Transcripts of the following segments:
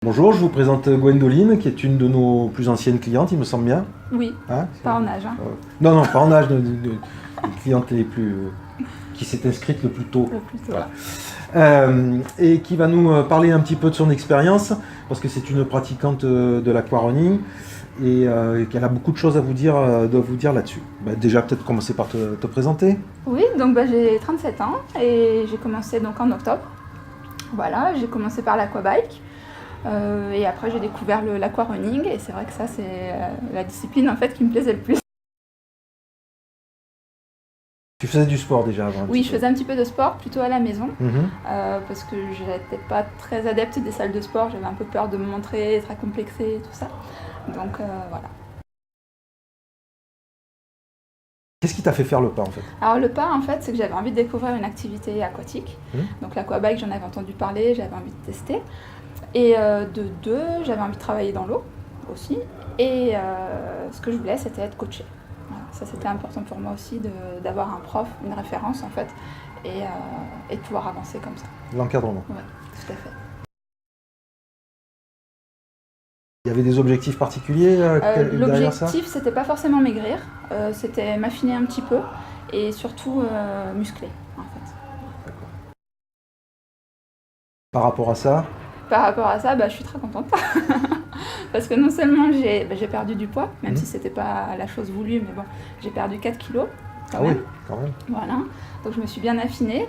Bonjour, je vous présente Gwendoline, qui est une de nos plus anciennes clientes, il me semble bien. Oui, Hein, pas en âge. Hein. Non, pas en âge, de cliente les plus, qui s'est inscrite le plus tôt. Le plus tôt. Voilà. Et qui va nous parler un petit peu de son expérience, parce que c'est une pratiquante de l'aquarunning et qu'elle a beaucoup de choses à vous dire là-dessus. Déjà, peut-être commencer par te présenter. Oui, donc j'ai 37 ans et j'ai commencé donc en octobre. Voilà, j'ai commencé par l'aquabike. Et après j'ai découvert l'aquarunning et c'est vrai que ça c'est la discipline en fait qui me plaisait le plus. Tu faisais du sport déjà avant? Oui, je faisais un petit peu de sport plutôt à la maison parce que je n'étais pas très adepte des salles de sport, j'avais un peu peur de me montrer, être complexée et tout ça. Donc voilà. Qu'est-ce qui t'a fait faire le pas en fait? Alors le pas en fait c'est que j'avais envie de découvrir une activité aquatique. Donc l'aquabike j'en avais entendu parler, j'avais envie de tester. Et de deux, j'avais envie de travailler dans l'eau aussi. Et ce que je voulais, c'était être coachée. Voilà, ça, c'était important pour moi aussi d'avoir un prof, une référence en fait, et de pouvoir avancer comme ça. L'encadrement. Oui, tout à fait. Il y avait des objectifs particuliers derrière ça? L'objectif, c'était pas forcément maigrir, c'était m'affiner un petit peu et surtout muscler en fait. D'accord. Par rapport à ça? Par rapport à ça, je suis très contente. Parce que non seulement j'ai perdu du poids, même si c'était pas la chose voulue, mais bon, j'ai perdu 4 kilos. Oui, quand même. Voilà, donc je me suis bien affinée.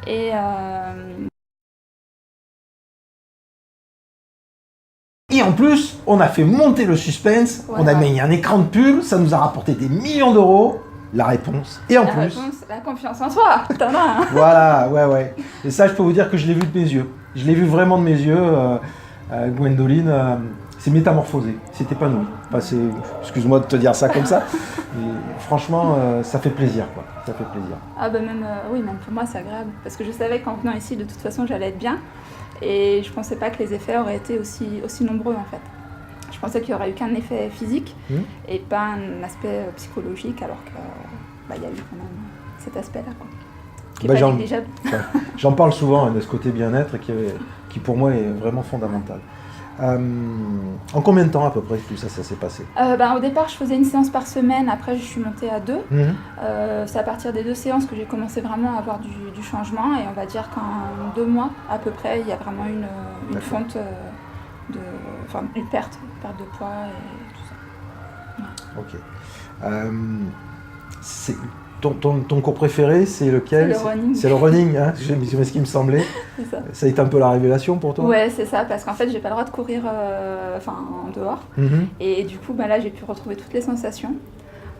Et en plus, on a fait monter le suspense, voilà. On a mis un écran de pub, ça nous a rapporté des millions d'euros. La réponse. Et en plus... réponse, la confiance en soi, t'en as. Hein. Voilà, ouais. Et ça, je peux vous dire que je l'ai vu de mes yeux. Je l'ai vu vraiment de mes yeux. Gwendoline s'est métamorphosée, s'est épanouie. Enfin, excuse-moi de te dire ça comme ça, mais franchement, ça fait plaisir, quoi. Ça fait plaisir. Ah oui, même pour moi, c'est agréable. Parce que je savais qu'en venant ici, de toute façon, j'allais être bien. Et je pensais pas que les effets auraient été aussi nombreux, en fait. Je pensais qu'il n'y aurait eu qu'un effet physique et pas un aspect psychologique, alors qu'il y a eu quand même cet aspect-là, quoi. Qui est pas négligeable. J'en parle souvent de ce côté bien-être qui pour moi est vraiment fondamental. En combien de temps à peu près tout ça s'est passé? Au départ, je faisais une séance par semaine, après je suis montée à 2. C'est à partir des 2 séances que j'ai commencé vraiment à avoir du changement et on va dire qu'en 2 mois à peu près, il y a vraiment une fonte, une perte de poids et tout ça. Ouais. Ok. Ton cours préféré, c'est lequel? C'est le running. C'est le running, hein, c'est ce qui me semblait. C'est ça. Ça a été un peu la révélation pour toi? Ouais, c'est ça, parce qu'en fait, j'ai pas le droit de courir en dehors. Et du coup, là, j'ai pu retrouver toutes les sensations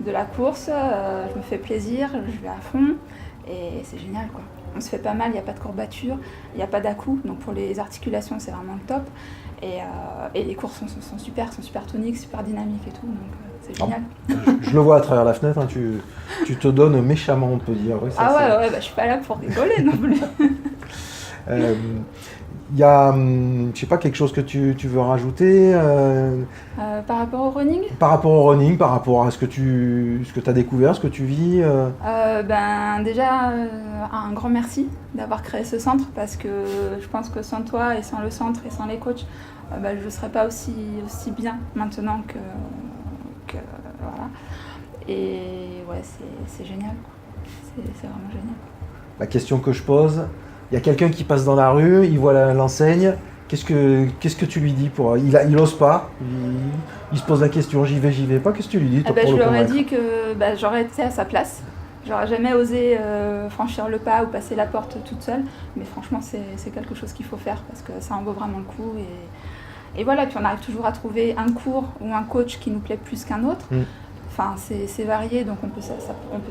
de la course. Je me fais plaisir, je vais à fond et c'est génial, quoi. On se fait pas mal, il n'y a pas de courbature, il n'y a pas d'à-coups, donc pour les articulations, c'est vraiment le top. Et les courses sont super toniques, super dynamiques et tout, donc c'est génial. Je le vois à travers la fenêtre, hein, tu te donnes méchamment, on peut dire. Ouais, ça, je suis pas là pour rigoler non plus. Il y a, je sais pas, quelque chose que tu veux rajouter par rapport au running? Par rapport au running, par rapport à ce que tu as découvert, ce que tu vis Déjà, un grand merci d'avoir créé ce centre parce que je pense que sans toi et sans le centre et sans les coachs, je ne serais pas aussi bien maintenant que voilà. Et ouais, c'est génial. C'est vraiment génial. La question que je pose, il y a quelqu'un qui passe dans la rue, il voit l'enseigne, qu'est-ce que tu lui dis il ose pas, il se pose la question, j'y vais pas, qu'est-ce que tu lui dis Je leur ai dit que j'aurais été à sa place, j'aurais jamais osé franchir le pas ou passer la porte toute seule, mais franchement c'est quelque chose qu'il faut faire parce que ça en vaut vraiment le coup et voilà, puis on arrive toujours à trouver un cours ou un coach qui nous plaît plus qu'un autre. Enfin, c'est varié, donc on peut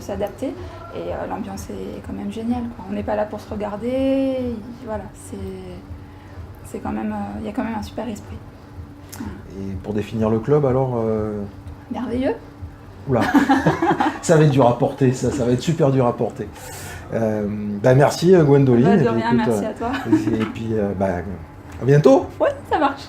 s'adapter et l'ambiance est quand même géniale, quoi. On n'est pas là pour se regarder, voilà, c'est quand même, il y a quand même un super esprit. Voilà. Et pour définir le club alors Merveilleux. Oula, ça va être dur à porter, ça va être super dur à porter. Merci Gwendoline. De rien, merci à toi. Et puis à bientôt. Ouais, ça marche.